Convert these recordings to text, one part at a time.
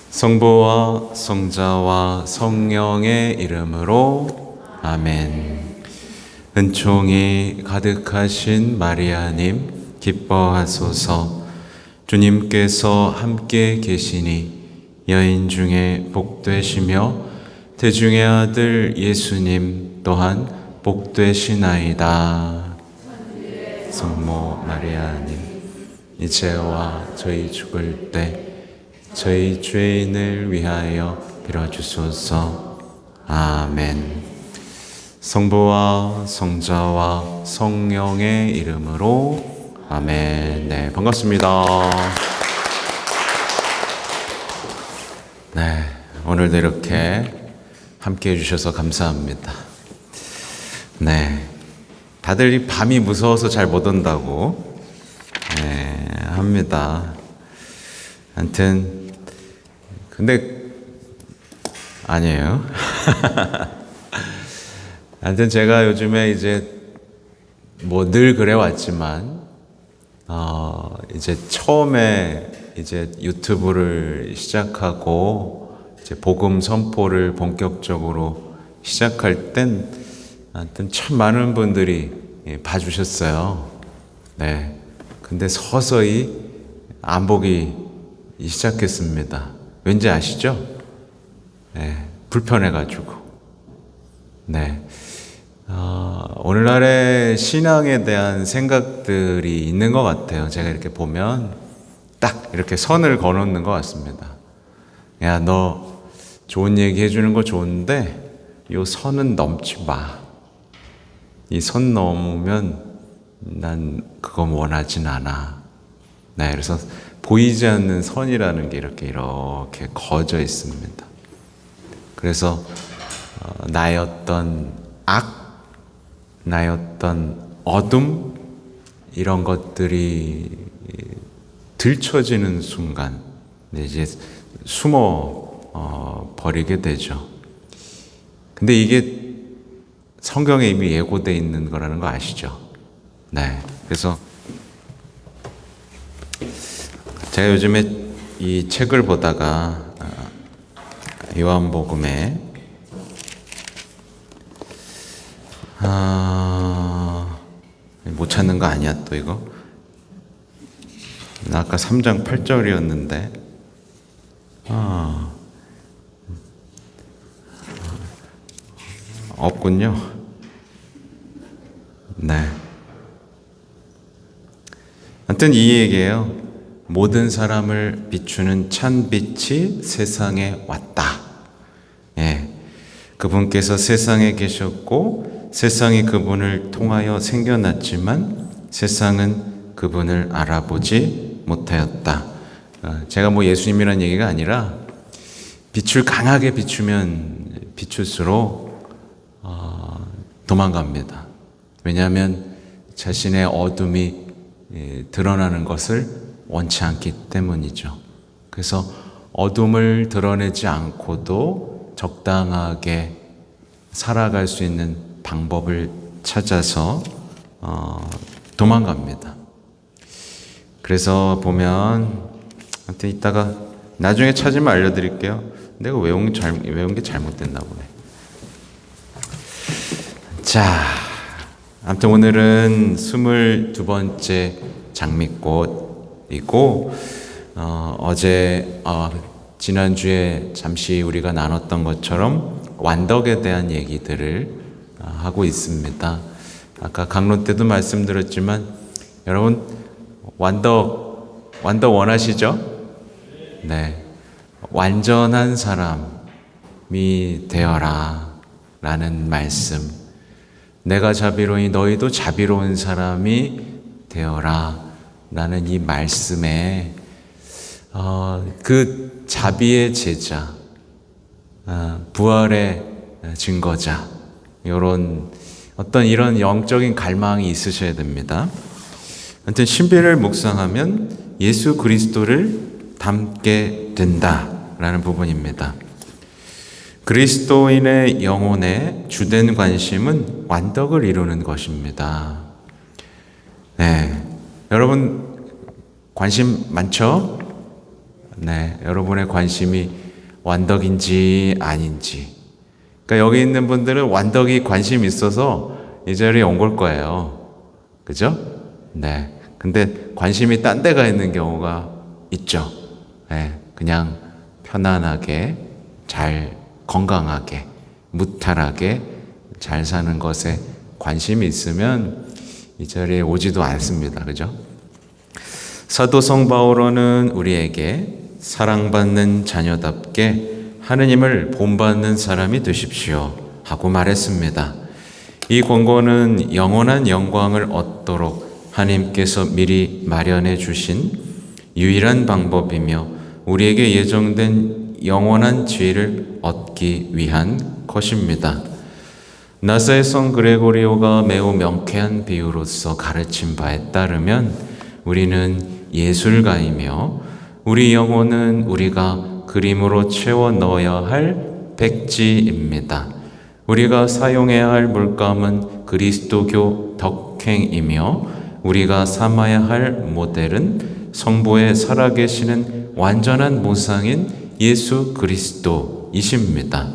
성부와 성자와 성령의 이름으로 아멘. 은총이 가득하신 마리아님 기뻐하소서. 주님께서 함께 계시니 여인 중에 복되시며 태중의 아들 예수님 또한 복되시나이다. 성모 마리아님 이제와 저희 죽을 때 저희 죄인을 위하여 빌어주소서. 아멘. 성부와 성자와 성령의 이름으로 아멘. 네, 반갑습니다. 네, 오늘도 이렇게 함께 해주셔서 감사합니다. 네, 다들 이 밤이 무서워서 잘 못 온다고 합니다. 아무튼 근데 아니에요. 아무튼 제가 요즘에 이제 뭐 늘 그래 왔지만 이제 처음에 이제 유튜브를 시작하고 이제 복음 선포를 본격적으로 시작할 땐 아무튼 참 많은 분들이 봐주셨어요. 네. 근데 서서히 안 보기 시작했습니다. 왠지 아시죠? 네, 불편해가지고. 네. 오늘날의 신앙에 대한 생각들이 있는 것 같아요. 제가 이렇게 보면 딱 이렇게 선을 거놓는 것 같습니다. 야, 너 좋은 얘기 해주는 거 좋은데 요 선은 넘지 마. 이 선 넘으면 난 그거 원하진 않아. 네, 그래서 보이지 않는 선이라는 게 이렇게 거져 있습니다. 그래서 나의 어떤 악, 나의 어떤 어둠 이런 것들이 들춰지는 순간 이제 숨어 버리게 되죠. 근데 이게 성경에 이미 예고되어 있는 거라는 거 아시죠? 네, 그래서 제가 요즘에 이 책을 보다가 요한복음에 못 찾는 거 아니야 또 이거? 나 아까 3장 8절이었는데 없군요. 네. 하여튼 이 얘기예요. 모든 사람을 비추는 찬 빛이 세상에 왔다. 예. 그분께서 세상에 계셨고 세상이 그분을 통하여 생겨났지만 세상은 그분을 알아보지 못하였다. 제가 뭐 예수님이라는 얘기가 아니라 빛을 강하게 비추면 비출수록 도망갑니다. 왜냐하면 자신의 어둠이 드러나는 것을 원치 않기 때문이죠. 그래서 어둠을 드러내지 않고도 적당하게 살아갈 수 있는 방법을 찾아서 도망갑니다. 그래서 보면 아무튼 이따가 나중에 찾으면 알려드릴게요. 내가 외운 게 잘못됐나 보네. 자, 아무튼 오늘은 22번째 장미꽃이고 지난주에 잠시 우리가 나눴던 것처럼 완덕에 대한 얘기들을 하고 있습니다. 아까 강론 때도 말씀드렸지만 여러분 완덕 원하시죠? 네, 완전한 사람이 되어라 라는 말씀. 내가 자비로우니 너희도 자비로운 사람이 되어라 라는 이 말씀에 그 자비의 제자, 부활의 증거자 이런 영적인 갈망이 있으셔야 됩니다. 아무튼 신비를 묵상하면 예수 그리스도를 닮게 된다라는 부분입니다. 그리스도인의 영혼의 주된 관심은 완덕을 이루는 것입니다. 네, 여러분 관심 많죠? 네, 여러분의 관심이 완덕인지 아닌지. 그러니까 여기 있는 분들은 완덕이 관심 있어서 이 자리에 온 걸 거예요. 그죠? 네. 근데 관심이 딴 데가 있는 경우가 있죠. 네, 그냥 편안하게, 잘, 건강하게, 무탈하게 잘 사는 것에 관심이 있으면 이 자리에 오지도 않습니다. 그죠? 사도 성 바오로는 우리에게 사랑받는 자녀답게 하느님을 본받는 사람이 되십시오 하고 말했습니다. 이 권고는 영원한 영광을 얻도록 하나님께서 미리 마련해 주신 유일한 방법이며 우리에게 예정된 영원한 지혜를 얻기 위한 것입니다. 나사의 성 그레고리오가 매우 명쾌한 비유로서 가르친 바에 따르면 우리는 예술가이며 우리 영혼은 우리가 그림으로 채워 넣어야 할 백지입니다. 우리가 사용해야 할 물감은 그리스도교 덕행이며 우리가 삼아야 할 모델은 성부에 살아계시는 완전한 모상인 예수 그리스도이십니다.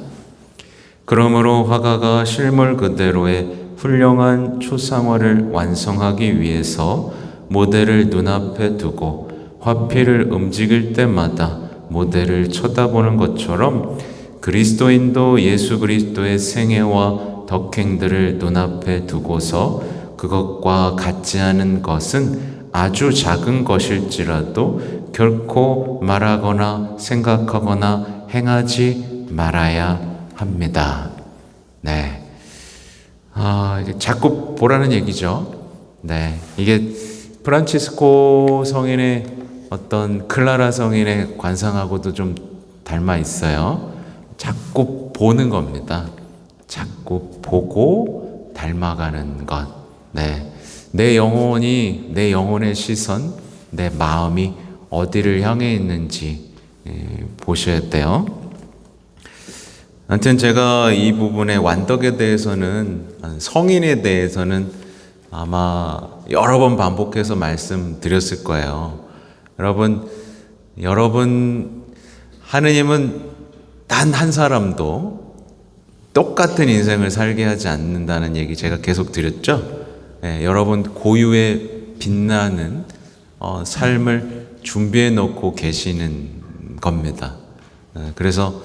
그러므로 화가가 실물 그대로의 훌륭한 초상화를 완성하기 위해서 모델을 눈앞에 두고 화필을 움직일 때마다 모델을 쳐다보는 것처럼 그리스도인도 예수 그리스도의 생애와 덕행들을 눈앞에 두고서 그것과 같지 않은 것은 아주 작은 것일지라도 결코 말하거나 생각하거나 행하지 말아야 합니다. 네. 이게 자꾸 보라는 얘기죠. 네. 이게 프란치스코 성인의 어떤 클라라 성인의 관상하고도 좀 닮아 있어요. 자꾸 보는 겁니다. 자꾸 보고 닮아가는 것. 네. 내 영혼의 시선, 내 마음이 어디를 향해 있는지 보셔야 돼요. 아무튼 제가 이 부분의 완덕에 대해서는, 성인에 대해서는 아마 여러 번 반복해서 말씀드렸을 거예요. 여러분, 하느님은 단 한 사람도 똑같은 인생을 살게 하지 않는다는 얘기 제가 계속 드렸죠. 네, 여러분 고유의 빛나는 삶을 준비해 놓고 계시는 겁니다. 그래서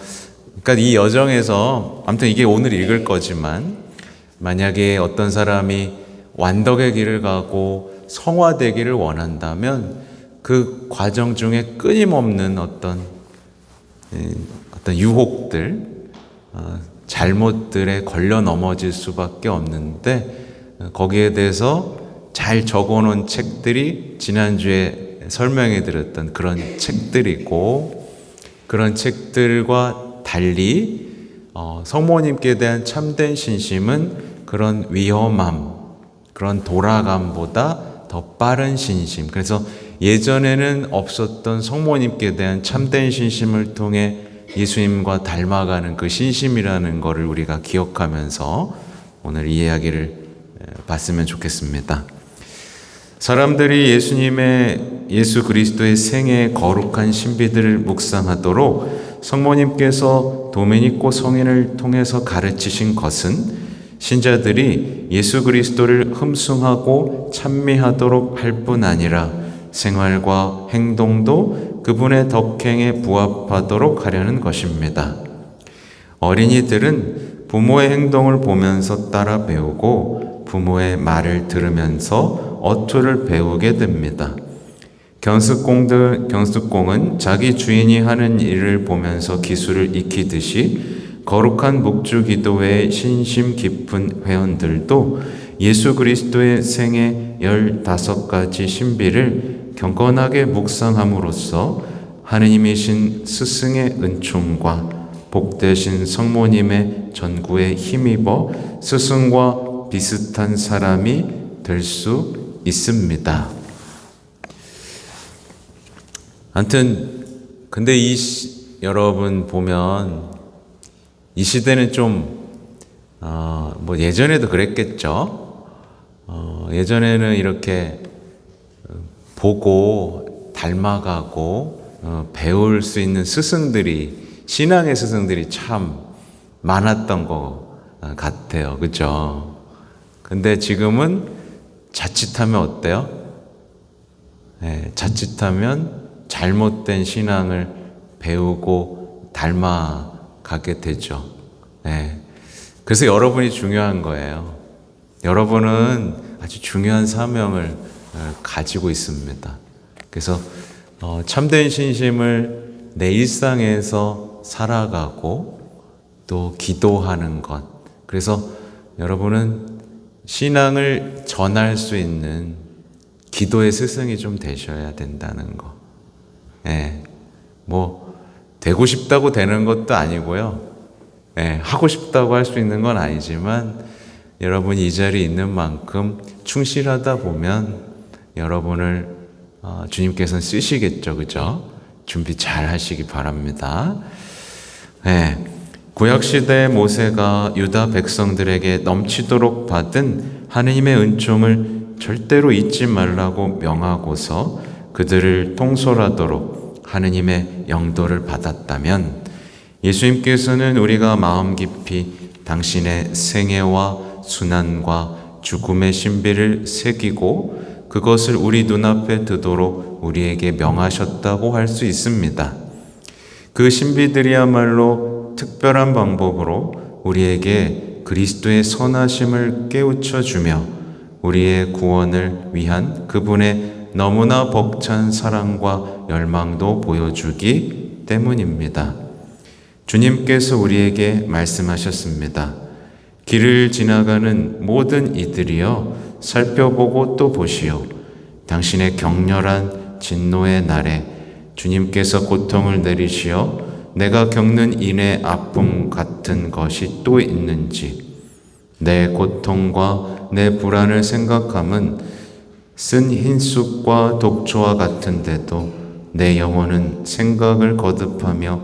그러니까 이 여정에서 아무튼 이게 오늘 읽을 거지만 만약에 어떤 사람이 완덕의 길을 가고 성화되기를 원한다면 그 과정 중에 끊임없는 어떤 유혹들, 잘못들에 걸려 넘어질 수밖에 없는데 거기에 대해서 잘 적어놓은 책들이 지난주에 설명해 드렸던 그런 책들이고 그런 책들과 달리 성모님께 대한 참된 신심은 그런 위험함, 그런 돌아감보다 더 빠른 신심. 그래서 예전에는 없었던 성모님께 대한 참된 신심을 통해 예수님과 닮아가는 그 신심이라는 것을 우리가 기억하면서 오늘 이 이야기를 봤으면 좋겠습니다. 사람들이 예수 그리스도의 생애의 거룩한 신비들을 묵상하도록 성모님께서 도메니코 성인을 통해서 가르치신 것은 신자들이 예수 그리스도를 흠숭하고 찬미하도록 할 뿐 아니라 생활과 행동도 그분의 덕행에 부합하도록 하려는 것입니다. 어린이들은 부모의 행동을 보면서 따라 배우고 부모의 말을 들으면서 어투를 배우게 됩니다. 경숙공은 자기 주인이 하는 일을 보면서 기술을 익히듯이 거룩한 묵주기도회의 신심 깊은 회원들도 예수 그리스도의 생애 15가지 신비를 경건하게 묵상함으로써 하느님이신 스승의 은총과 복되신 성모님의 전구에 힘입어 스승과 비슷한 사람이 될 수 있습니다. 아무튼 근데 여러분 보면 이 시대는 좀 예전에도 그랬겠죠. 예전에는 이렇게 보고 닮아가고 배울 수 있는 스승들이, 신앙의 스승들이 참 많았던 것 같아요. 그죠? 근데 지금은 자칫하면 어때요? 자칫하면 잘못된 신앙을 배우고 닮아가게 되죠. 그래서 여러분이 중요한 거예요. 여러분은 아주 중요한 사명을 가지고 있습니다. 그래서 참된 신심을 내 일상에서 살아가고 또 기도하는 것. 그래서 여러분은 신앙을 전할 수 있는 기도의 스승이 좀 되셔야 된다는 거. 뭐 되고 싶다고 되는 것도 아니고요. 하고 싶다고 할 수 있는 건 아니지만 여러분이 이 자리에 있는 만큼 충실하다 보면 여러분을 주님께서는 쓰시겠죠. 그죠? 준비 잘 하시기 바랍니다. 구약시대 모세가 유다 백성들에게 넘치도록 받은 하느님의 은총을 절대로 잊지 말라고 명하고서 그들을 통솔하도록 하느님의 영도를 받았다면, 예수님께서는 우리가 마음 깊이 당신의 생애와 순환과 죽음의 신비를 새기고 그것을 우리 눈앞에 두도록 우리에게 명하셨다고 할 수 있습니다. 그 신비들이야말로 특별한 방법으로 우리에게 그리스도의 선하심을 깨우쳐 주며 우리의 구원을 위한 그분의 너무나 벅찬 사랑과 열망도 보여주기 때문입니다. 주님께서 우리에게 말씀하셨습니다. 길을 지나가는 모든 이들이여 살펴보고 또 보시오. 당신의 격렬한 진노의 날에 주님께서 고통을 내리시어 내가 겪는 인의 아픔 같은 것이 또 있는지, 내 고통과 내 불안을 생각함은 쓴 흰쑥과 독초와 같은데도 내 영혼은 생각을 거듭하며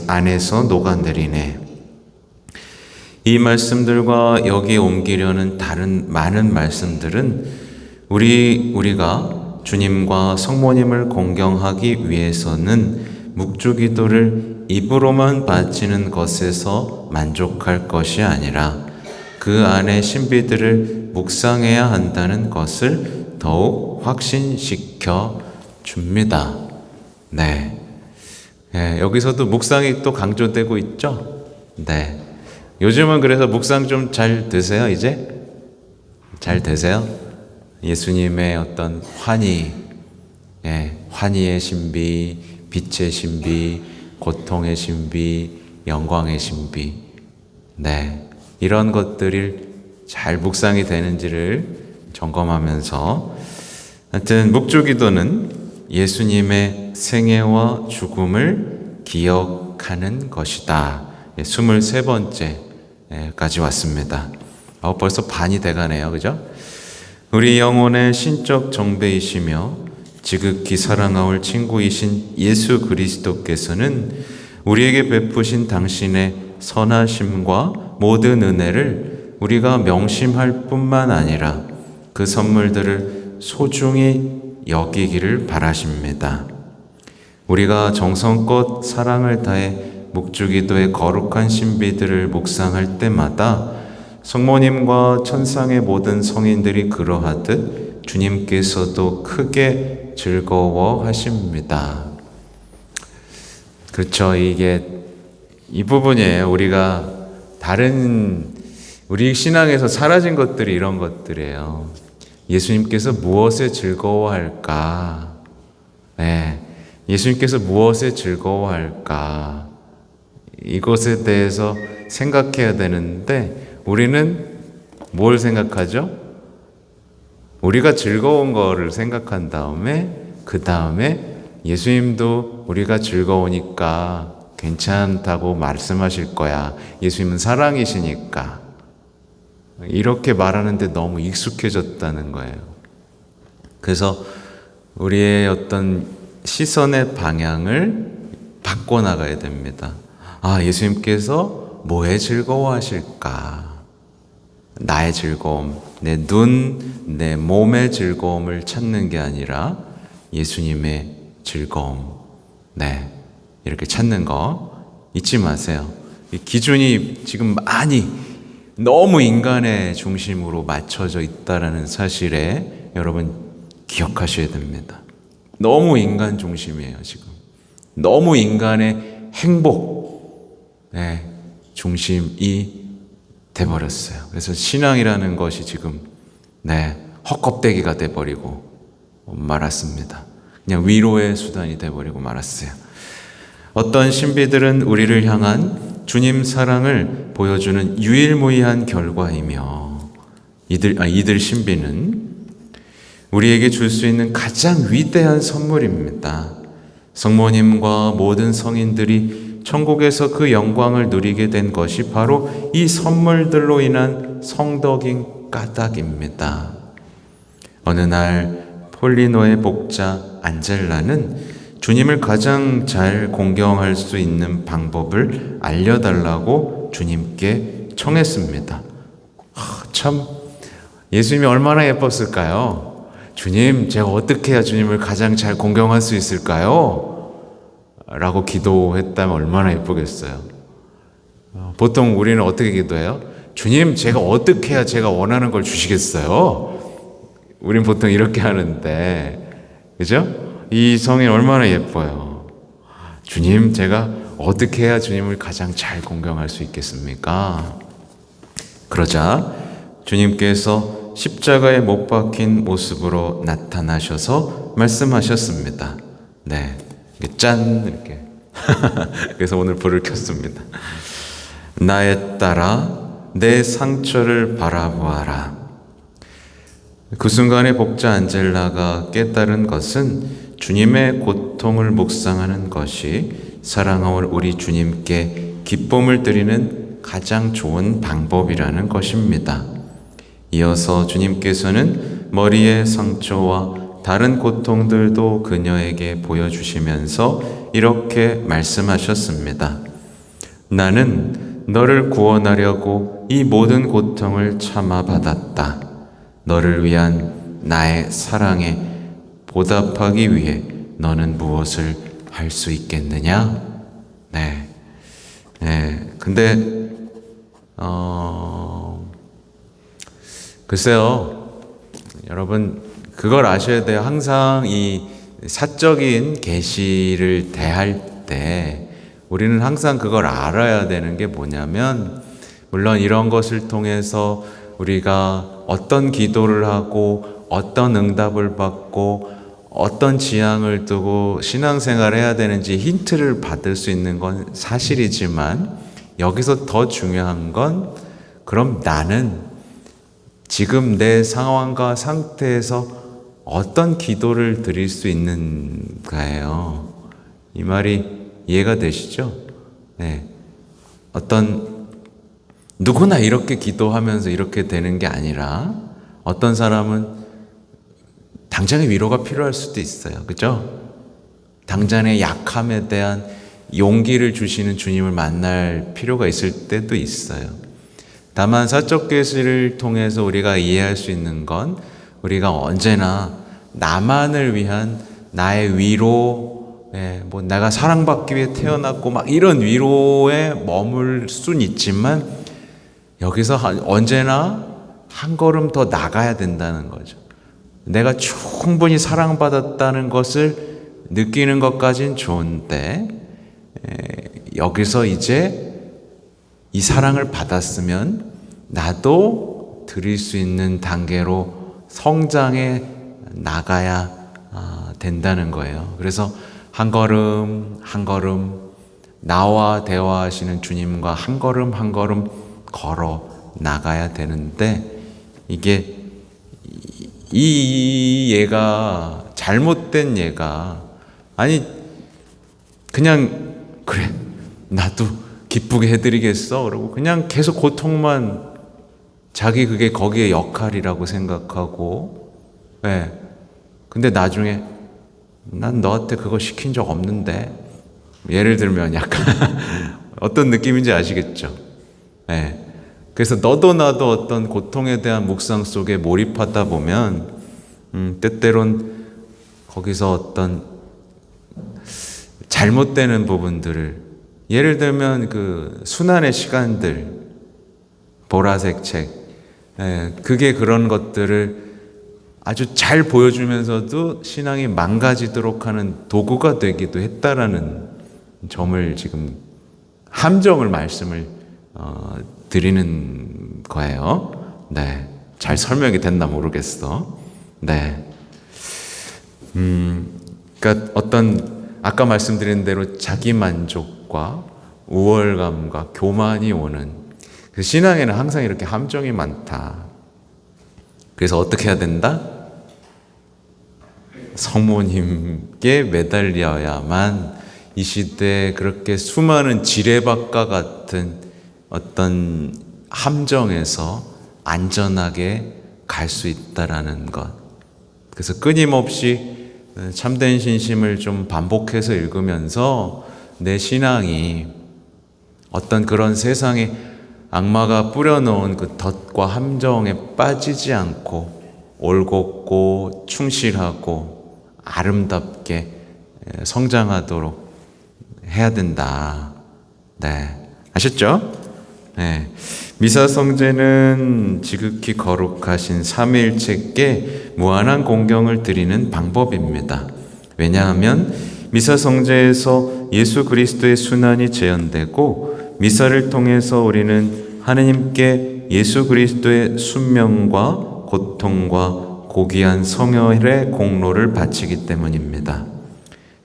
안에서 녹아내리네. 이 말씀들과 여기에 옮기려는 다른 많은 말씀들은 우리가 주님과 성모님을 공경하기 위해서는 묵주기도를 입으로만 바치는 것에서 만족할 것이 아니라 그 안의 신비들을 묵상해야 한다는 것을 더욱 확신시켜 줍니다. 여기서도 묵상이 또 강조되고 있죠? 요즘은 그래서 묵상 좀 잘 되세요, 이제? 잘 되세요? 예수님의 어떤 환희의 신비, 빛의 신비, 고통의 신비, 영광의 신비. 이런 것들을 잘 묵상이 되는지를 점검하면서, 하여튼 묵주기도는 예수님의 생애와 죽음을 기억하는 것이다. 23번째까지 왔습니다. 벌써 반이 돼가네요. 그죠? 우리 영혼의 신적 정배이시며 지극히 사랑하올 친구이신 예수 그리스도께서는 우리에게 베푸신 당신의 선하심과 모든 은혜를 우리가 명심할 뿐만 아니라 그 선물들을 소중히 여기기를 바라십니다. 우리가 정성껏 사랑을 다해 묵주기도의 거룩한 신비들을 묵상할 때마다 성모님과 천상의 모든 성인들이 그러하듯 주님께서도 크게 즐거워하십니다. 그렇죠. 이 부분이에요. 우리가 우리 신앙에서 사라진 것들이 이런 것들이에요. 예수님께서 무엇에 즐거워할까? 예수님께서 무엇에 즐거워할까? 이것에 대해서 생각해야 되는데 우리는 뭘 생각하죠? 우리가 즐거운 거를 생각한 다음에 그 다음에 예수님도 우리가 즐거우니까 괜찮다고 말씀하실 거야. 예수님은 사랑이시니까. 이렇게 말하는데 너무 익숙해졌다는 거예요. 그래서 우리의 어떤 시선의 방향을 바꿔나가야 됩니다. 예수님께서 뭐에 즐거워하실까? 나의 즐거움, 내 눈, 내 몸의 즐거움을 찾는 게 아니라 예수님의 즐거움. 네, 이렇게 찾는 거 잊지 마세요. 이 기준이 지금 많이 너무 인간의 중심으로 맞춰져 있다라는 사실에 여러분 기억하셔야 됩니다. 너무 인간 중심이에요, 지금. 너무 인간의 행복, 네, 중심이 돼버렸어요. 그래서 신앙이라는 것이 지금, 네, 헛껍데기가 돼버리고 말았습니다. 그냥 위로의 수단이 돼버리고 말았어요. 어떤 신비들은 우리를 향한 주님 사랑을 보여주는 유일무이한 결과이며, 이들 신비는 우리에게 줄 수 있는 가장 위대한 선물입니다. 성모님과 모든 성인들이 천국에서 그 영광을 누리게 된 것이 바로 이 선물들로 인한 성덕인 까닭입니다. 어느 날 폴리노의 복자 안젤라는 주님을 가장 잘 공경할 수 있는 방법을 알려달라고 주님께 청했습니다. 참, 예수님이 얼마나 예뻤을까요? 주님, 제가 어떻게 해야 주님을 가장 잘 공경할 수 있을까요? 라고 기도했다면 얼마나 예쁘겠어요. 보통 우리는 어떻게 기도해요? 주님, 제가 어떻게 해야 제가 원하는 걸 주시겠어요? 우린 보통 이렇게 하는데, 그죠? 이 성인 얼마나 예뻐요. 주님, 제가 어떻게 해야 주님을 가장 잘 공경할 수 있겠습니까? 그러자 주님께서 십자가에 못 박힌 모습으로 나타나셔서 말씀하셨습니다. 네, 짠 이렇게. 그래서 오늘 불을 켰습니다. 나의 딸아, 내 상처를 바라보아라. 그 순간에 복자 안젤라가 깨달은 것은 주님의 고통을 묵상하는 것이 사랑하는 우리 주님께 기쁨을 드리는 가장 좋은 방법이라는 것입니다. 이어서 주님께서는 머리의 상처와 다른 고통들도 그녀에게 보여주시면서 이렇게 말씀하셨습니다. 나는 너를 구원하려고 이 모든 고통을 참아받았다. 너를 위한 나의 사랑에 보답하기 위해 너는 무엇을 할 수 있겠느냐? 네. 근데, 글쎄요. 여러분, 그걸 아셔야 돼요. 항상 이 사적인 계시를 대할 때 우리는 항상 그걸 알아야 되는 게 뭐냐면, 물론 이런 것을 통해서 우리가 어떤 기도를 하고 어떤 응답을 받고 어떤 지향을 두고 신앙생활을 해야 되는지 힌트를 받을 수 있는 건 사실이지만, 여기서 더 중요한 건 그럼 나는 지금 내 상황과 상태에서 어떤 기도를 드릴 수 있는가예요. 이 말이 이해가 되시죠? 네. 누구나 이렇게 기도하면서 이렇게 되는 게 아니라, 어떤 사람은 당장의 위로가 필요할 수도 있어요. 그죠? 당장의 약함에 대한 용기를 주시는 주님을 만날 필요가 있을 때도 있어요. 다만 사적 계시를 통해서 우리가 이해할 수 있는 건, 우리가 언제나 나만을 위한 나의 위로, 뭐 내가 사랑받기 위해 태어났고 막 이런 위로에 머물 순 있지만, 여기서 언제나 한 걸음 더 나가야 된다는 거죠. 내가 충분히 사랑받았다는 것을 느끼는 것까진 좋은데, 여기서 이제 이 사랑을 받았으면 나도 드릴 수 있는 단계로 성장해 나가야 된다는 거예요. 그래서 한 걸음 한 걸음 나와 대화하시는 주님과 한 걸음 한 걸음 걸어 나가야 되는데, 이게 이 얘가 잘못된 얘가, 아니 그냥 그래 나도 기쁘게 해드리겠어 그러고 그냥 계속 고통만, 자기 그게 거기에 역할이라고 생각하고, 근데 나중에 난 너한테 그거 시킨 적 없는데, 예를 들면 약간 어떤 느낌인지 아시겠죠? 그래서 너도 나도 어떤 고통에 대한 묵상 속에 몰입하다 보면 때때론 거기서 어떤 잘못되는 부분들을, 예를 들면 그 순환의 시간들, 보라색 책, 그게 그런 것들을 아주 잘 보여주면서도 신앙이 망가지도록 하는 도구가 되기도 했다라는 점을 지금 함정을 말씀을 드리는 거예요. 네, 잘 설명이 됐나 모르겠어. 네, 그러니까 어떤 아까 말씀드린 대로 자기 만족과 우월감과 교만이 오는 그 신앙에는 항상 이렇게 함정이 많다. 그래서 어떻게 해야 된다? 성모님께 매달려야만 이 시대에 그렇게 수많은 지뢰밭과 같은 어떤 함정에서 안전하게 갈 수 있다라는 것. 그래서 끊임없이 참된 신심을 좀 반복해서 읽으면서 내 신앙이 어떤 그런 세상에 악마가 뿌려놓은 그 덫과 함정에 빠지지 않고 올곧고 충실하고 아름답게 성장하도록 해야 된다. 네, 아셨죠? 네. 미사성제는 지극히 거룩하신 삼위일체께 무한한 공경을 드리는 방법입니다. 왜냐하면 미사성제에서 예수 그리스도의 순환이 재현되고 미사를 통해서 우리는 하느님께 예수 그리스도의 순명과 고통과 고귀한 성혈의 공로를 바치기 때문입니다.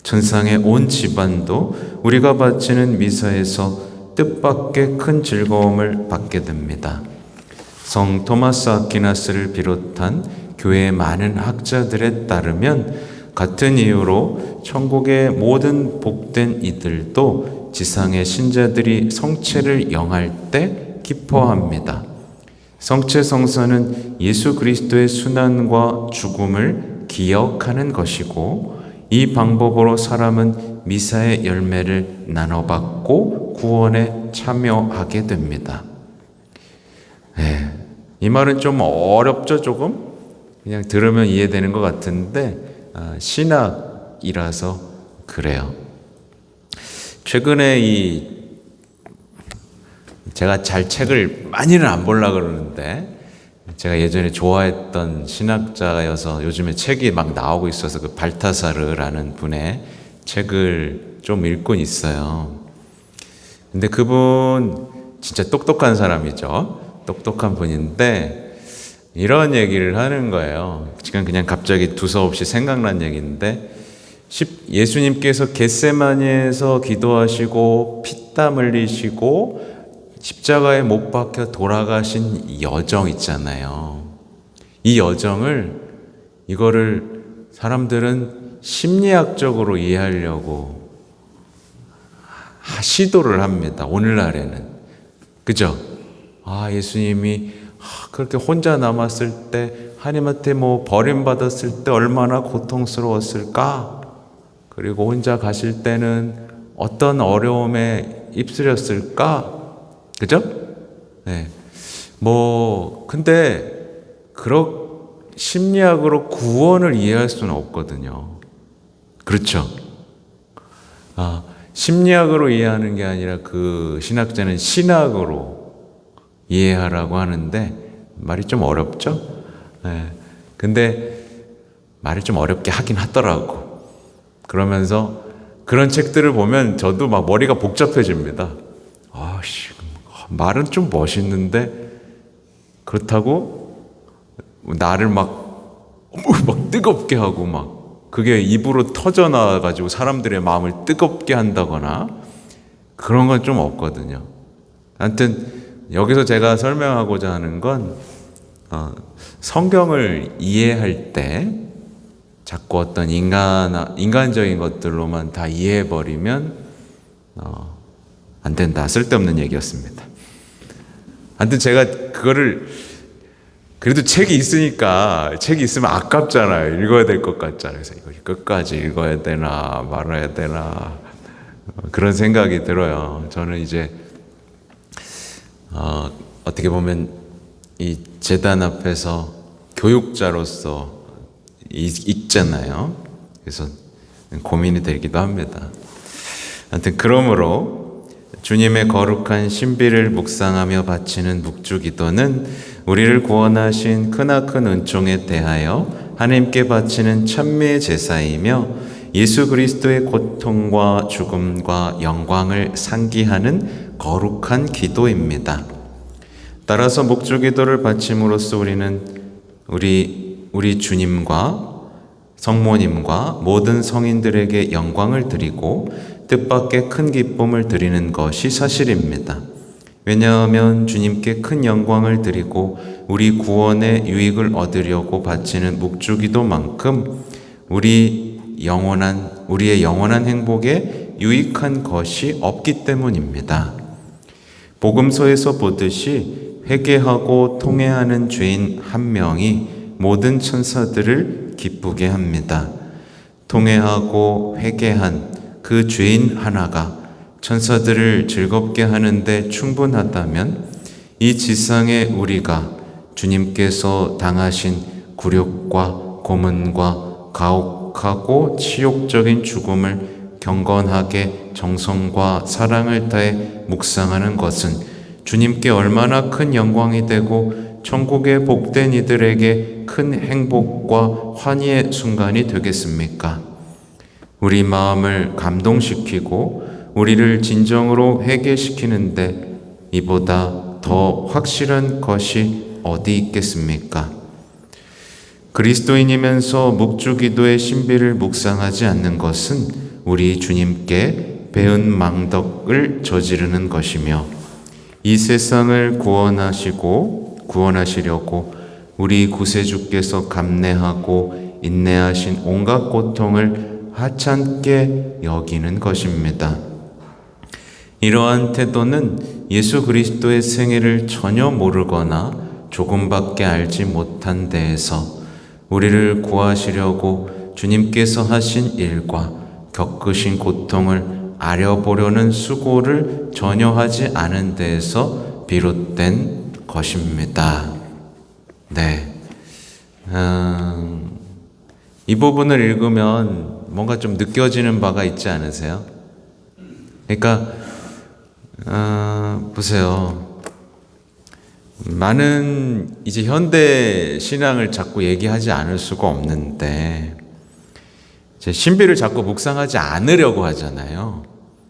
천상의 온 집안도 우리가 바치는 미사에서 뜻밖의 큰 즐거움을 받게 됩니다. 성 토마스 아퀴나스를 비롯한 교회의 많은 학자들에 따르면 같은 이유로 천국의 모든 복된 이들도 지상의 신자들이 성체를 영할 때 기뻐합니다. 성체 성사는 예수 그리스도의 순환과 죽음을 기억하는 것이고 이 방법으로 사람은 미사의 열매를 나눠받고 구원에 참여하게 됩니다. 네, 이 말은 좀 어렵죠, 조금? 그냥 들으면 이해되는 것 같은데 신학이라서 그래요. 최근에 제가 잘 책을 많이는 안 보려고 그러는데 제가 예전에 좋아했던 신학자여서 요즘에 책이 막 나오고 있어서 그 발타사르라는 분의 책을 좀 읽고 있어요. 근데 그분 진짜 똑똑한 사람이죠. 똑똑한 분인데 이런 얘기를 하는 거예요. 지금 그냥 갑자기 두서없이 생각난 얘기인데 예수님께서 겟세마니에서 기도하시고 피땀 흘리시고 십자가에 못 박혀 돌아가신 여정 있잖아요. 이 여정을 이거를 사람들은 심리학적으로 이해하려고 시도를 합니다. 오늘날에는. 그죠? 예수님이 그렇게 혼자 남았을 때 하나님한테 버림받았을 때 얼마나 고통스러웠을까? 그리고 혼자 가실 때는 어떤 어려움에 휩쓸렸을까? 그죠? 네. 근데 심리학으로 구원을 이해할 수는 없거든요. 그렇죠? 심리학으로 이해하는 게 아니라 그 신학자는 신학으로 이해하라고 하는데 말이 좀 어렵죠? 네. 근데 말을 좀 어렵게 하긴 하더라고. 그러면서 그런 책들을 보면 저도 막 머리가 복잡해집니다. 말은 좀 멋있는데 그렇다고 나를 막 뜨겁게 하고 그게 입으로 터져 나와가지고 사람들의 마음을 뜨겁게 한다거나 그런 건 좀 없거든요. 아무튼 여기서 제가 설명하고자 하는 건 성경을 이해할 때 자꾸 어떤 인간적인 것들로만 다 이해해버리면 안 된다. 쓸데없는 얘기였습니다. 아무튼 제가 그거를 그래도 책이 있으면 아깝잖아요. 읽어야 될 것 같잖아요. 그래서 이걸 끝까지 읽어야 되나 말아야 되나 그런 생각이 들어요. 저는 이제 어떻게 보면 이 재단 앞에서 교육자로서 있잖아요. 그래서 고민이 되기도 합니다. 아무튼 그러므로 주님의 거룩한 신비를 묵상하며 바치는 묵주기도는 우리를 구원하신 크나큰 은총에 대하여 하나님께 바치는 찬미의 제사이며 예수 그리스도의 고통과 죽음과 영광을 상기하는 거룩한 기도입니다. 따라서 묵주기도를 바침으로써 우리는 우리 주님과 성모님과 모든 성인들에게 영광을 드리고 뜻밖의 큰 기쁨을 드리는 것이 사실입니다. 왜냐하면 주님께 큰 영광을 드리고 우리 구원의 유익을 얻으려고 바치는 묵주기도만큼 우리의 영원한 행복에 유익한 것이 없기 때문입니다. 복음서에서 보듯이 회개하고 통회하는 죄인 한 명이 모든 천사들을 기쁘게 합니다. 통회하고 회개한 그 죄인 하나가 천사들을 즐겁게 하는데 충분하다면 이 지상에 우리가 주님께서 당하신 굴욕과 고문과 가혹하고 치욕적인 죽음을 경건하게 정성과 사랑을 다해 묵상하는 것은 주님께 얼마나 큰 영광이 되고 천국의 복된 이들에게 큰 행복과 환희의 순간이 되겠습니까? 우리 마음을 감동시키고 우리를 진정으로 회개시키는데 이보다 더 확실한 것이 어디 있겠습니까? 그리스도인이면서 묵주기도의 신비를 묵상하지 않는 것은 우리 주님께 배은 망덕을 저지르는 것이며 이 세상을 구원하시려고 우리 구세주께서 감내하고 인내하신 온갖 고통을 하찮게 여기는 것입니다. 이러한 태도는 예수 그리스도의 생애를 전혀 모르거나 조금밖에 알지 못한 데에서 우리를 구하시려고 주님께서 하신 일과 겪으신 고통을 알아보려는 수고를 전혀 하지 않은 데에서 비롯된 것입니다. 네. 이 부분을 읽으면 뭔가 좀 느껴지는 바가 있지 않으세요? 그러니까 보세요. 많은 이제 현대 신앙을 자꾸 얘기하지 않을 수가 없는데 신비를 자꾸 묵상하지 않으려고 하잖아요.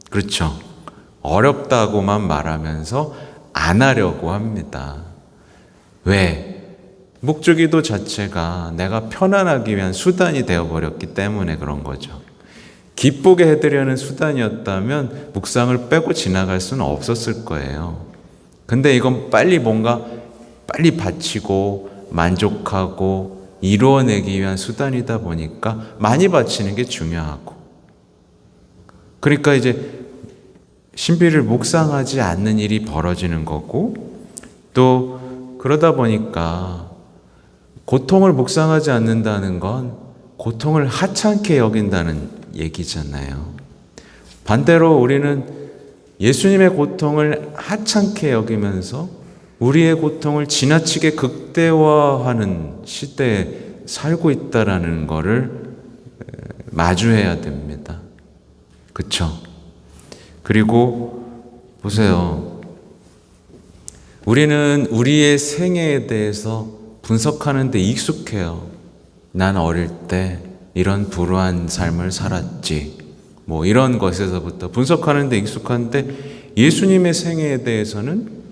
그렇죠? 어렵다고만 말하면서 안 하려고 합니다. 왜? 묵주기도 자체가 내가 편안하기 위한 수단이 되어버렸기 때문에 그런 거죠. 기쁘게 해드리려는 수단이었다면 묵상을 빼고 지나갈 수는 없었을 거예요. 근데 이건 빨리 바치고 만족하고 이루어내기 위한 수단이다 보니까 많이 바치는 게 중요하고, 그러니까 이제 신비를 묵상하지 않는 일이 벌어지는 거고, 또 그러다 보니까 고통을 묵상하지 않는다는 건 고통을 하찮게 여긴다는 얘기잖아요. 반대로 우리는 예수님의 고통을 하찮게 여기면서 우리의 고통을 지나치게 극대화하는 시대에 살고 있다라는 것을 마주해야 됩니다. 그렇죠? 그리고 보세요. 우리는 우리의 생애에 대해서 분석하는 데 익숙해요. 난 어릴 때 이런 불우한 삶을 살았지. 뭐 이런 것에서부터 분석하는 데 익숙한데 예수님의 생애에 대해서는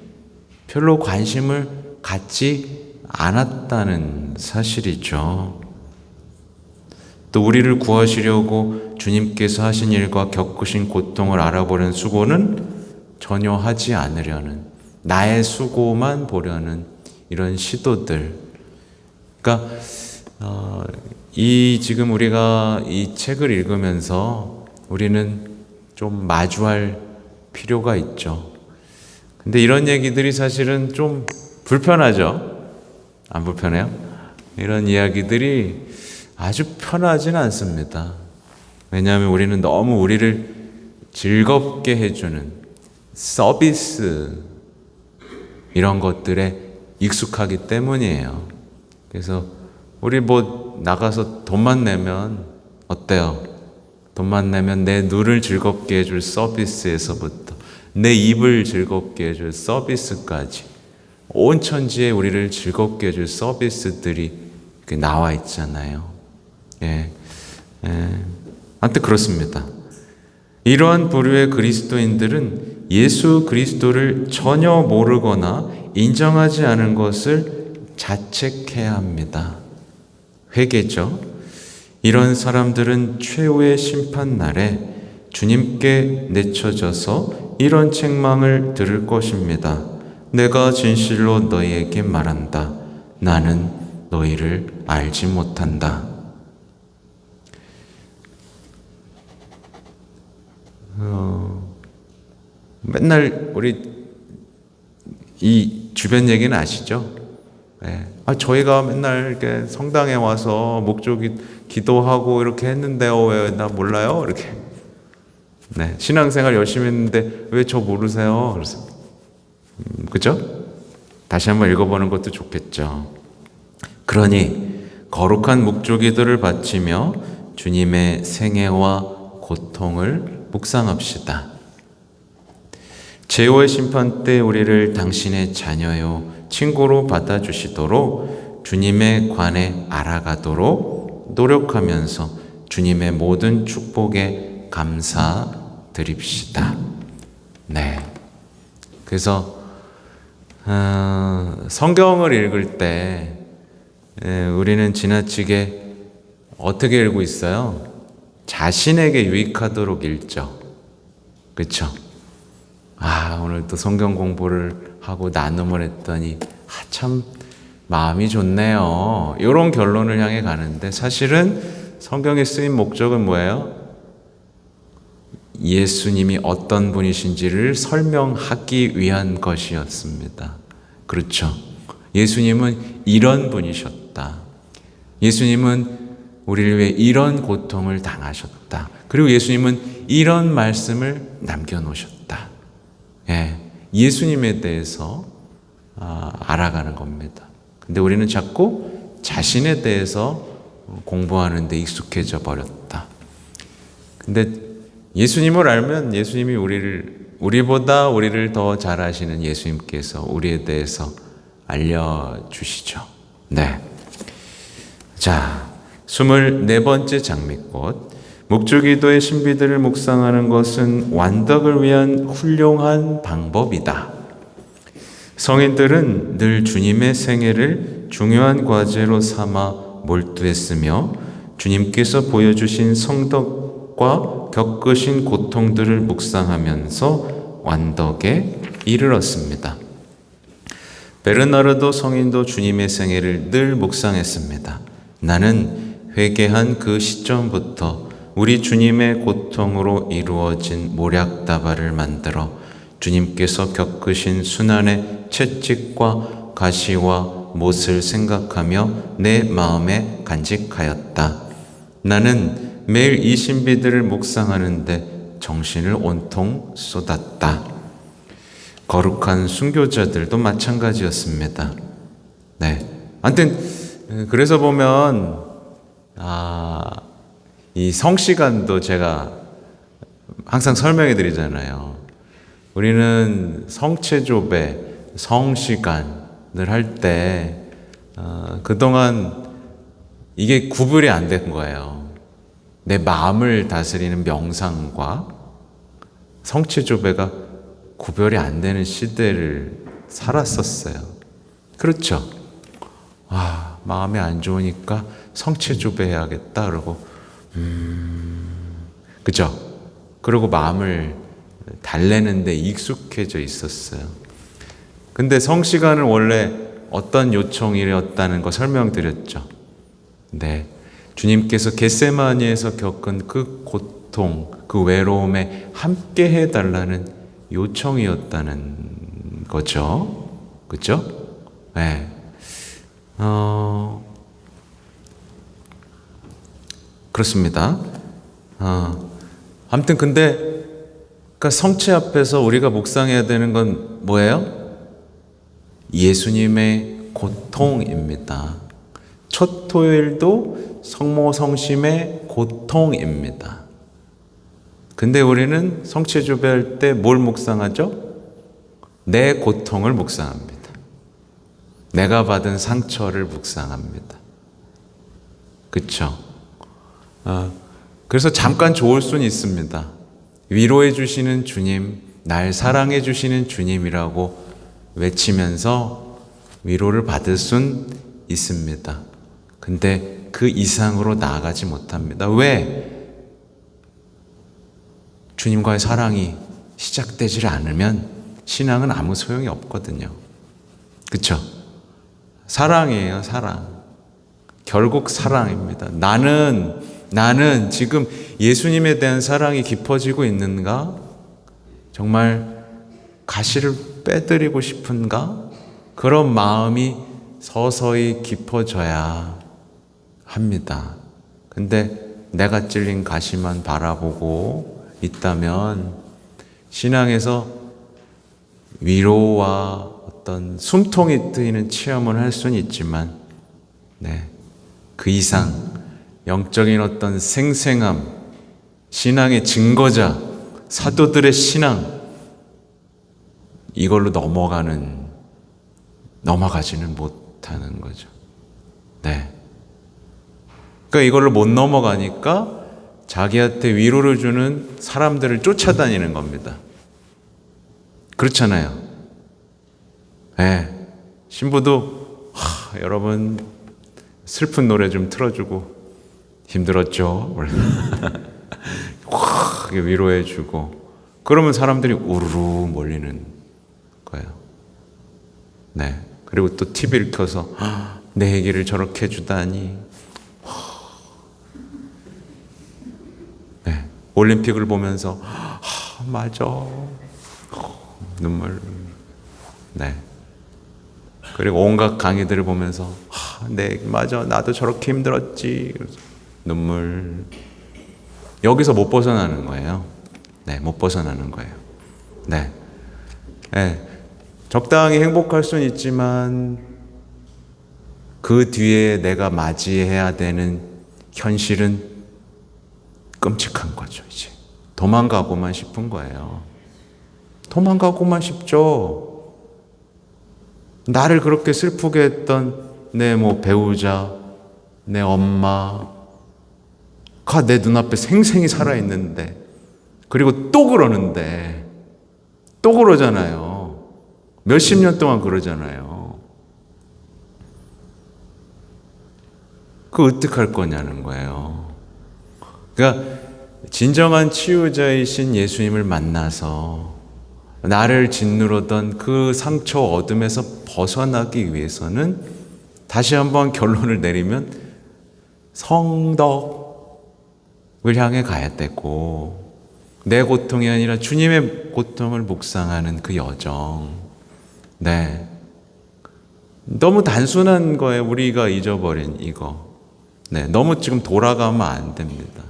별로 관심을 갖지 않았다는 사실이죠. 또 우리를 구하시려고 주님께서 하신 일과 겪으신 고통을 알아보려는 수고는 전혀 하지 않으려는, 나의 수고만 보려는 이런 시도들. 그러니까 지금 우리가 이 책을 읽으면서 우리는 좀 마주할 필요가 있죠. 근데 이런 얘기들이 사실은 좀 불편하죠? 안 불편해요? 이런 이야기들이 아주 편하지는 않습니다. 왜냐하면 우리는 너무 우리를 즐겁게 해주는 서비스 이런 것들에 익숙하기 때문이에요. 그래서 우리 나가서 돈만 내면 어때요? 돈만 내면 내 눈을 즐겁게 해줄 서비스에서부터 내 입을 즐겁게 해줄 서비스까지 온 천지에 우리를 즐겁게 해줄 서비스들이 나와 있잖아요. 아무튼 그렇습니다. 이러한 부류의 그리스도인들은 예수 그리스도를 전혀 모르거나 인정하지 않은 것을 자책해야 합니다. 회개죠. 이런 사람들은 최후의 심판날에 주님께 내쳐져서 이런 책망을 들을 것입니다. 내가 진실로 너희에게 말한다. 나는 너희를 알지 못한다. 맨날 우리 이 주변 얘기는 아시죠? 저희가 맨날 이렇게 성당에 와서 목조기 기도하고 이렇게 했는데요. 왜 나 몰라요? 이렇게. 신앙생활 열심히 했는데 왜 저 모르세요? 그래서 그죠? 다시 한번 읽어보는 것도 좋겠죠. 그러니 거룩한 목조기도를 바치며 주님의 생애와 고통을 묵상합시다. 제호의 심판 때 우리를 당신의 자녀요 친구로 받아주시도록 주님의 관에 알아가도록 노력하면서 주님의 모든 축복에 감사드립시다. 그래서 성경을 읽을 때 우리는 지나치게 어떻게 읽고 있어요? 자신에게 유익하도록 읽죠. 그렇죠? 오늘 또 성경 공부를 하고 나눔을 했더니 참 마음이 좋네요. 이런 결론을 향해 가는데 사실은 성경에 쓰인 목적은 뭐예요? 예수님이 어떤 분이신지를 설명하기 위한 것이었습니다. 그렇죠? 예수님은 이런 분이셨다. 예수님은 우리를 위해 이런 고통을 당하셨다. 그리고 예수님은 이런 말씀을 남겨놓으셨다. 예수님에 대해서 알아가는 겁니다. 근데 우리는 자꾸 자신에 대해서 공부하는 데 익숙해져 버렸다. 근데 예수님을 알면 예수님이 우리보다 우리를 더 잘 아시는 예수님께서 우리에 대해서 알려주시죠. 자, 24번째 장미꽃. 목주기도의 신비들을 묵상하는 것은 완덕을 위한 훌륭한 방법이다. 성인들은 늘 주님의 생애를 중요한 과제로 삼아 몰두했으며 주님께서 보여주신 성덕과 겪으신 고통들을 묵상하면서 완덕에 이르렀습니다. 베르나르도 성인도 주님의 생애를 늘 묵상했습니다. 나는 회개한 그 시점부터 우리 주님의 고통으로 이루어진 모략다발을 만들어 주님께서 겪으신 순환의 채찍과 가시와 못을 생각하며 내 마음에 간직하였다. 나는 매일 이 신비들을 묵상하는데 정신을 온통 쏟았다. 거룩한 순교자들도 마찬가지였습니다. 아무튼 그래서 보면 이 성시간도 제가 항상 설명해 드리잖아요. 우리는 성체조배, 성시간을 할 때 그동안 이게 구분이 안 된 거예요. 내 마음을 다스리는 명상과 성체조배가 구별이 안 되는 시대를 살았었어요. 그렇죠? 마음이 안 좋으니까 성체조배 해야겠다 그러고 그죠? 그리고 마음을 달래는 데 익숙해져 있었어요. 근데 성시간은 원래 어떤 요청이었다는 거 설명드렸죠. 주님께서 겟세마니에서 겪은 그 고통, 그 외로움에 함께 해달라는 요청이었다는 거죠. 그죠? 그렇습니다. 아무튼 근데 그러니까 성체 앞에서 우리가 묵상해야 되는 건 뭐예요? 예수님의 고통입니다. 첫 토요일도 성모 성심의 고통입니다. 근데 우리는 성취주배할 때 뭘 묵상하죠? 내 고통을 묵상합니다. 내가 받은 상처를 묵상합니다. 그쵸? 그래서 잠깐 좋을 수는 있습니다. 위로해 주시는 주님, 날 사랑해 주시는 주님이라고 외치면서 위로를 받을 순 있습니다. 근데 그 이상으로 나아가지 못합니다. 왜? 주님과의 사랑이 시작되지 않으면 신앙은 아무 소용이 없거든요. 그쵸? 사랑이에요, 사랑. 결국 사랑입니다. 나는 지금 예수님에 대한 사랑이 깊어지고 있는가? 정말 가시를 빼드리고 싶은가? 그런 마음이 서서히 깊어져야 합니다. 근데 내가 찔린 가시만 바라보고 있다면 신앙에서 위로와 어떤 숨통이 트이는 체험을 할 수는 있지만 그 이상 영적인 어떤 생생함, 신앙의 증거자, 사도들의 신앙, 이걸로 넘어가지는 못하는 거죠. 그러니까 이걸로 못 넘어가니까 자기한테 위로를 주는 사람들을 쫓아다니는 겁니다. 그렇잖아요. 신부도 여러분 슬픈 노래 좀 틀어주고 힘들었죠? 확 위로해주고 그러면 사람들이 우르르 몰리는 거예요. 그리고 또 TV를 켜서 내 얘기를 저렇게 해주다니. 올림픽을 보면서 맞아. 눈물. 그리고 온갖 강의들을 보면서 맞아. 나도 저렇게 힘들었지. 눈물. 여기서 못 벗어나는 거예요. 못 벗어나는 거예요. 적당히 행복할 수는 있지만 그 뒤에 내가 맞이해야 되는 현실은 끔찍한 거죠. 이제 도망가고만 싶은 거예요. 도망가고만 싶죠. 나를 그렇게 슬프게 했던 내 배우자, 내 엄마가 내 눈앞에 생생히 살아있는데, 그리고 또 그러는데, 또 그러잖아요. 몇십 년 동안 그러잖아요. 어떡할 거냐는 거예요. 그러니까 진정한 치유자이신 예수님을 만나서 나를 짓누르던 그 상처 어둠에서 벗어나기 위해서는 다시 한번 결론을 내리면 성덕을 향해 가야 되고, 내 고통이 아니라 주님의 고통을 묵상하는 그 여정. 너무 단순한 거예요. 우리가 잊어버린 이거. 너무 지금 돌아가면 안 됩니다.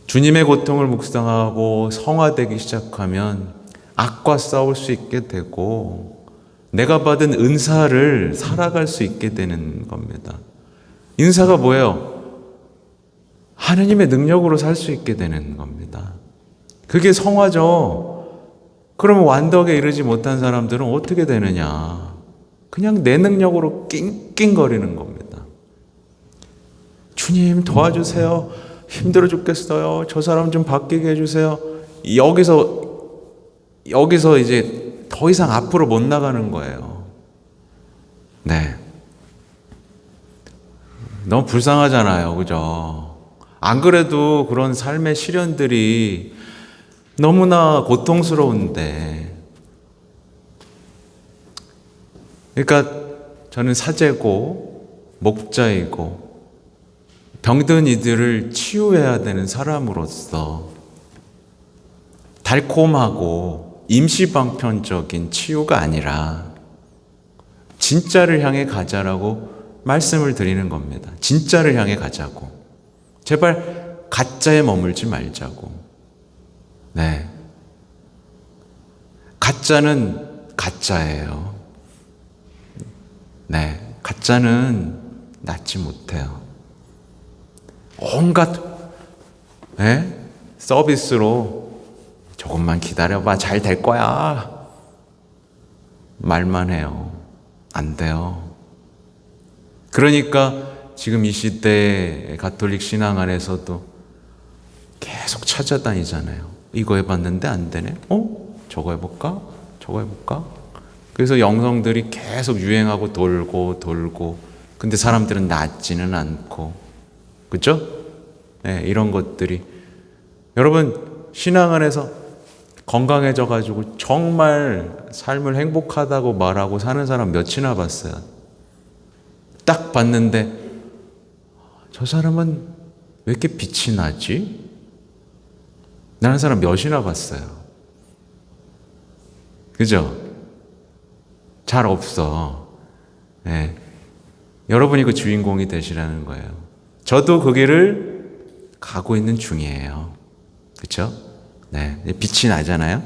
주님의 고통을 묵상하고 성화되기 시작하면 악과 싸울 수 있게 되고 내가 받은 은사를 살아갈 수 있게 되는 겁니다. 은사가 뭐예요? 하느님의 능력으로 살 수 있게 되는 겁니다. 그게 성화죠. 그러면 완덕에 이르지 못한 사람들은 어떻게 되느냐? 그냥 내 능력으로 낑낑거리는 겁니다. 주님 도와주세요. 힘들어 죽겠어요. 저 사람 좀 바뀌게 해주세요. 여기서 이제 더 이상 앞으로 못 나가는 거예요. 너무 불쌍하잖아요. 그죠? 안 그래도 그런 삶의 시련들이 너무나 고통스러운데. 그러니까 저는 사제고, 목자이고, 병든 이들을 치유해야 되는 사람으로서 달콤하고 임시방편적인 치유가 아니라 진짜를 향해 가자라고 말씀을 드리는 겁니다. 진짜를 향해 가자고. 제발 가짜에 머물지 말자고. 가짜는 가짜예요. 가짜는 낫지 못해요. 온갖 서비스로 조금만 기다려봐, 잘 될 거야 말만 해요. 안 돼요. 그러니까 지금 이 시대 가톨릭 신앙 안에서도 계속 찾아다니잖아요. 이거 해봤는데 안 되네. 저거 해볼까? 저거 해볼까? 그래서 영성들이 계속 유행하고 돌고 근데 사람들은 낫지는 않고, 그렇죠? 네, 이런 것들이 여러분 신앙 안에서 건강해져 가지고 정말 삶을 행복하다고 말하고 사는 사람 몇이나 봤어요. 딱 봤는데 저 사람은 왜 이렇게 빛이 나지? 나는 사람 몇이나 봤어요. 그죠? 잘 없어. 네. 여러분이 그 주인공이 되시라는 거예요. 저도 그 길을 가고 있는 중이에요. 그렇죠? 네, 빛이 나잖아요.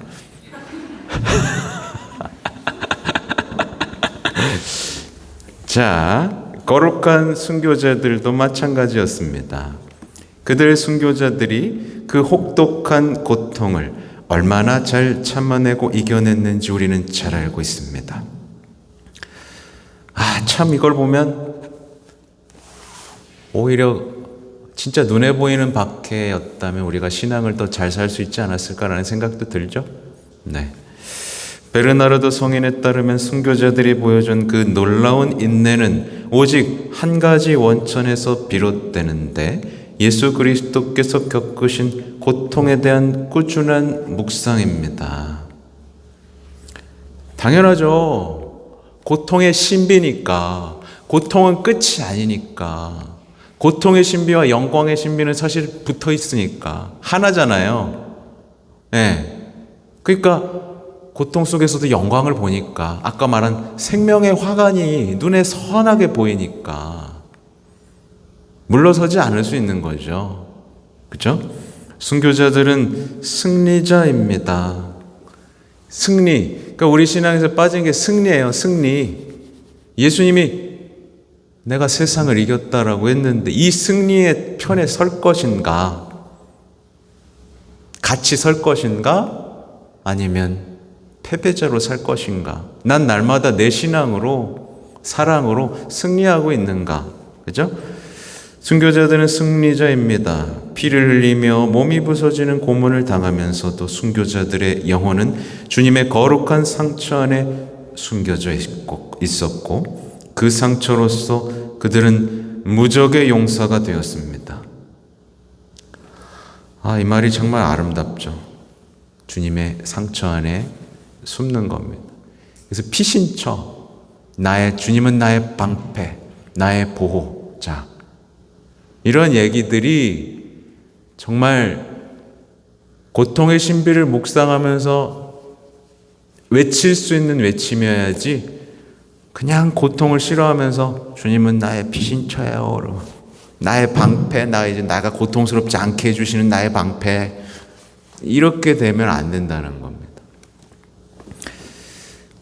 자, 거룩한 순교자들도 마찬가지였습니다. 그들 순교자들이 그 혹독한 고통을 얼마나 잘 참아내고 이겨냈는지 우리는 잘 알고 있습니다. 참 이걸 보면 오히려 진짜 눈에 보이는 박해였다면 우리가 신앙을 더 잘 살 수 있지 않았을까라는 생각도 들죠. 네. 베르나르도 성인에 따르면 순교자들이 보여준 그 놀라운 인내는 오직 한 가지 원천에서 비롯되는데 예수 그리스도께서 겪으신 고통에 대한 꾸준한 묵상입니다. 당연하죠. 고통의 신비니까. 고통은 끝이 아니니까. 고통의 신비와 영광의 신비는 사실 붙어 있으니까 하나잖아요. 네. 그러니까 고통 속에서도 영광을 보니까 아까 말한 생명의 화관이 눈에 선하게 보이니까 물러서지 않을 수 있는 거죠. 그렇죠? 순교자들은 승리자입니다. 승리. 그러니까 우리 신앙에서 빠진 게 승리예요. 승리. 예수님이 내가 세상을 이겼다라고 했는데 이 승리의 편에 설 것인가? 같이 설 것인가? 아니면 패배자로 살 것인가? 난 날마다 내 신앙으로, 사랑으로 승리하고 있는가? 그죠? 순교자들은 승리자입니다. 피를 흘리며 몸이 부서지는 고문을 당하면서도 순교자들의 영혼은 주님의 거룩한 상처 안에 숨겨져 있었고 그 상처로서 그들은 무적의 용사가 되었습니다. 이 말이 정말 아름답죠. 주님의 상처 안에 숨는 겁니다. 그래서 피신처, 주님은 나의 방패, 나의 보호자. 이런 얘기들이 정말 고통의 신비를 묵상하면서 외칠 수 있는 외침이어야지 그냥 고통을 싫어하면서 주님은 나의 피신처예요. 나의 방패, 나가 고통스럽지 않게 해주시는 나의 방패. 이렇게 되면 안 된다는 겁니다.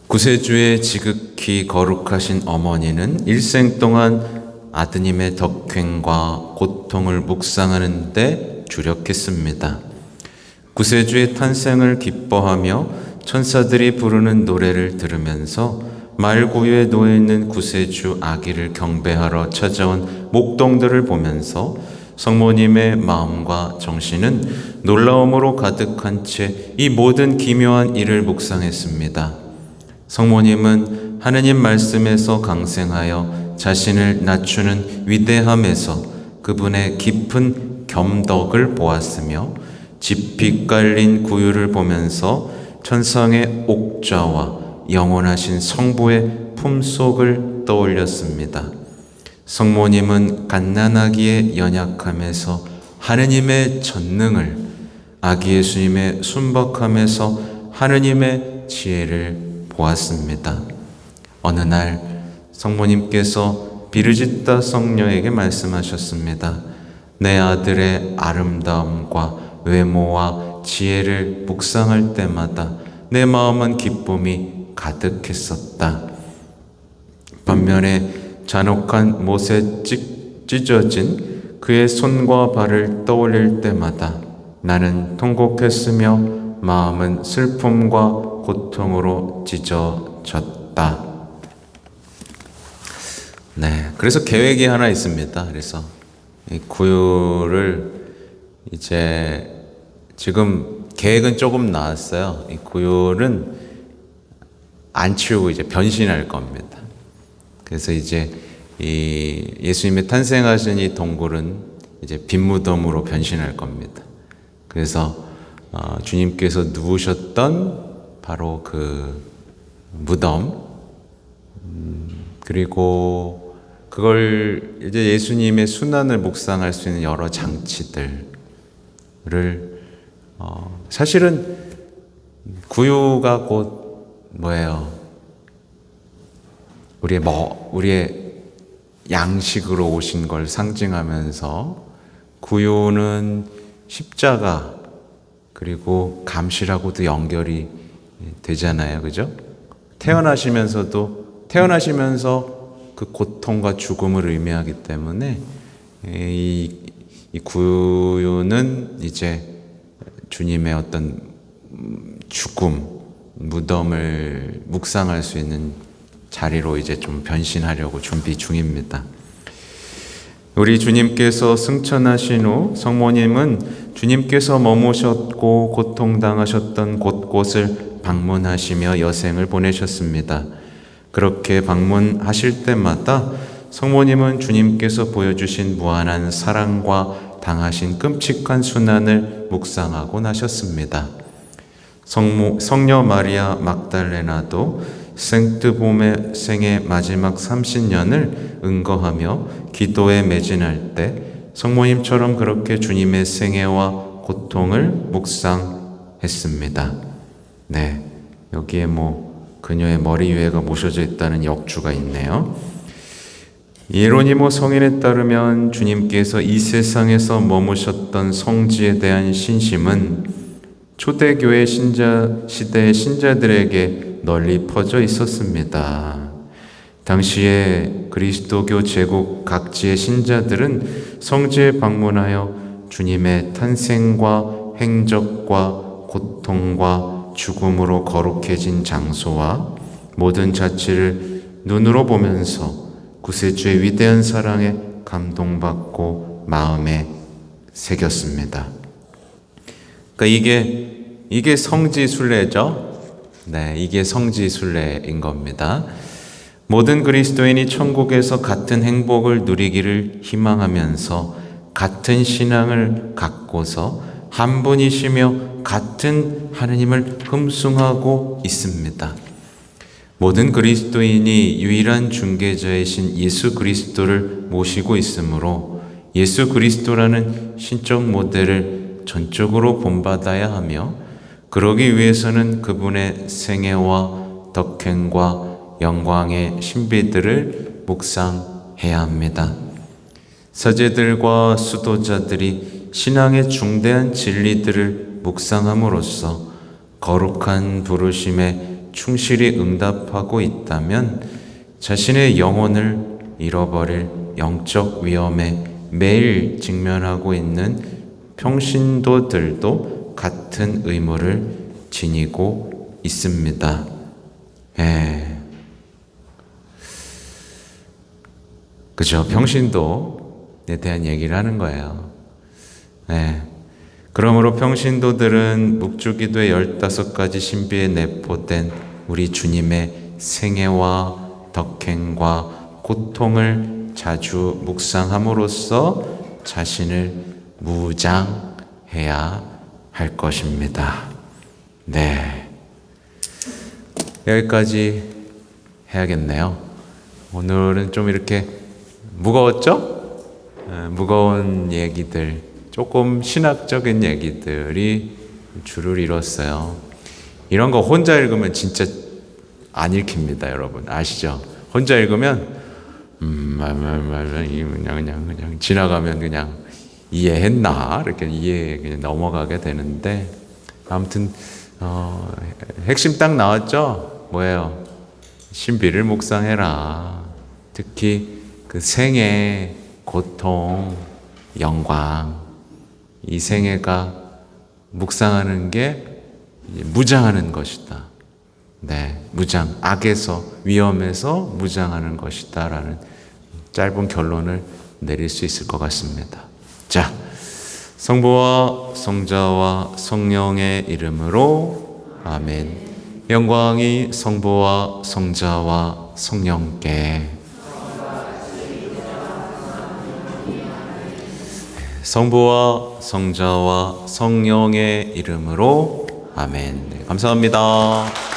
구세주의 지극히 거룩하신 어머니는 일생 동안 아드님의 덕행과 고통을 묵상하는 데 주력했습니다. 구세주의 탄생을 기뻐하며 천사들이 부르는 노래를 들으면서 말구유에 놓여있는 구세주 아기를 경배하러 찾아온 목동들을 보면서 성모님의 마음과 정신은 놀라움으로 가득한 채 이 모든 기묘한 일을 묵상했습니다. 성모님은 하느님 말씀에서 강생하여 자신을 낮추는 위대함에서 그분의 깊은 겸덕을 보았으며 깊이 깔린 구유를 보면서 천상의 옥좌와 영원하신 성부의 품속을 떠올렸습니다. 성모님은 갓난아기의 연약함에서 하느님의 전능을, 아기 예수님의 순박함에서 하느님의 지혜를 보았습니다. 어느 날 성모님께서 비르지타 성녀에게 말씀하셨습니다. 내 아들의 아름다움과 외모와 지혜를 묵상할 때마다 내 마음은 기쁨이 가득했었다. 반면에 잔혹한 못에 찢어진 그의 손과 발을 떠올릴 때마다 나는 통곡했으며 마음은 슬픔과 고통으로 찢어졌다. 네, 그래서 계획이 하나 있습니다. 그래서 이 구유를 이제 지금 계획은 조금 나왔어요. 이 구유는 안 치우고 이제 변신할 겁니다. 그래서 이제 이 예수님의 탄생하신 이 동굴은 이제 빈무덤으로 변신할 겁니다. 그래서 주님께서 누우셨던 바로 그 무덤, 그리고 그걸 이제 예수님의 순환을 묵상할 수 있는 여러 장치들을 사실은 구유가 곧 뭐예요? 우리의 양식으로 오신 걸 상징하면서 구유는 십자가 그리고 감시라고도 연결이 되잖아요. 그죠? 태어나시면서 그 고통과 죽음을 의미하기 때문에 이 구유는 이제 주님의 어떤 죽음, 무덤을 묵상할 수 있는 자리로 이제 좀 변신하려고 준비 중입니다. 우리 주님께서 승천하신 후 성모님은 주님께서 머무셨고 고통당하셨던 곳곳을 방문하시며 여생을 보내셨습니다. 그렇게 방문하실 때마다 성모님은 주님께서 보여주신 무한한 사랑과 당하신 끔찍한 순환을 묵상하고 나셨습니다. 성녀 마리아 막달레나도 생트봄의 생의 마지막 30년을 은거하며 기도에 매진할 때 성모님처럼 그렇게 주님의 생애와 고통을 묵상했습니다. 네, 여기에 그녀의 머리 위에가 모셔져 있다는 역주가 있네요. 예로니모 성인에 따르면 주님께서 이 세상에서 머무셨던 성지에 대한 신심은 초대교회 시대의 신자들에게 널리 퍼져 있었습니다. 당시에 그리스도교 제국 각지의 신자들은 성지에 방문하여 주님의 탄생과 행적과 고통과 죽음으로 거룩해진 장소와 모든 자취를 눈으로 보면서 구세주의 위대한 사랑에 감동받고 마음에 새겼습니다. 그러니까 이게 성지순례죠. 네, 이게 성지순례인 겁니다. 모든 그리스도인이 천국에서 같은 행복을 누리기를 희망하면서 같은 신앙을 갖고서 한 분이시며 같은 하느님을 흠숭하고 있습니다. 모든 그리스도인이 유일한 중개자이신 예수 그리스도를 모시고 있으므로 예수 그리스도라는 신적 모델을 전적으로 본받아야 하며 그러기 위해서는 그분의 생애와 덕행과 영광의 신비들을 묵상해야 합니다. 서재들과 수도자들이 신앙의 중대한 진리들을 묵상함으로써 거룩한 부르심에 충실히 응답하고 있다면 자신의 영혼을 잃어버릴 영적 위험에 매일 직면하고 있는 평신도들도 같은 의무를 지니고 있습니다. 그죠? 평신도에 대한 얘기를 하는 거예요. 그러므로 평신도들은 묵주기도의 15가지 신비에 내포된 우리 주님의 생애와 덕행과 고통을 자주 묵상함으로써 자신을 무장해야 할 것입니다. 네, 여기까지 해야겠네요. 오늘은 좀 이렇게 무거웠죠? 무거운 얘기들, 조금 신학적인 얘기들이 줄을 이뤘어요. 이런 거 혼자 읽으면 진짜 안 읽힙니다, 여러분. 아시죠? 혼자 읽으면 그냥 지나가면 그냥 이해했나? 이렇게 그냥 넘어가게 되는데, 아무튼 핵심 딱 나왔죠? 뭐예요? 신비를 묵상해라. 특히 그 생애, 고통, 영광, 이 생애가 묵상하는 게 무장하는 것이다. 네, 무장, 악에서, 위험에서 무장하는 것이다라는 짧은 결론을 내릴 수 있을 것 같습니다. 자, 성부와 성자와 성령의 이름으로 아멘. 영광이 성부와 성자와 성령께. 성부와 성자와 성령의 이름으로 아멘. 네, 감사합니다.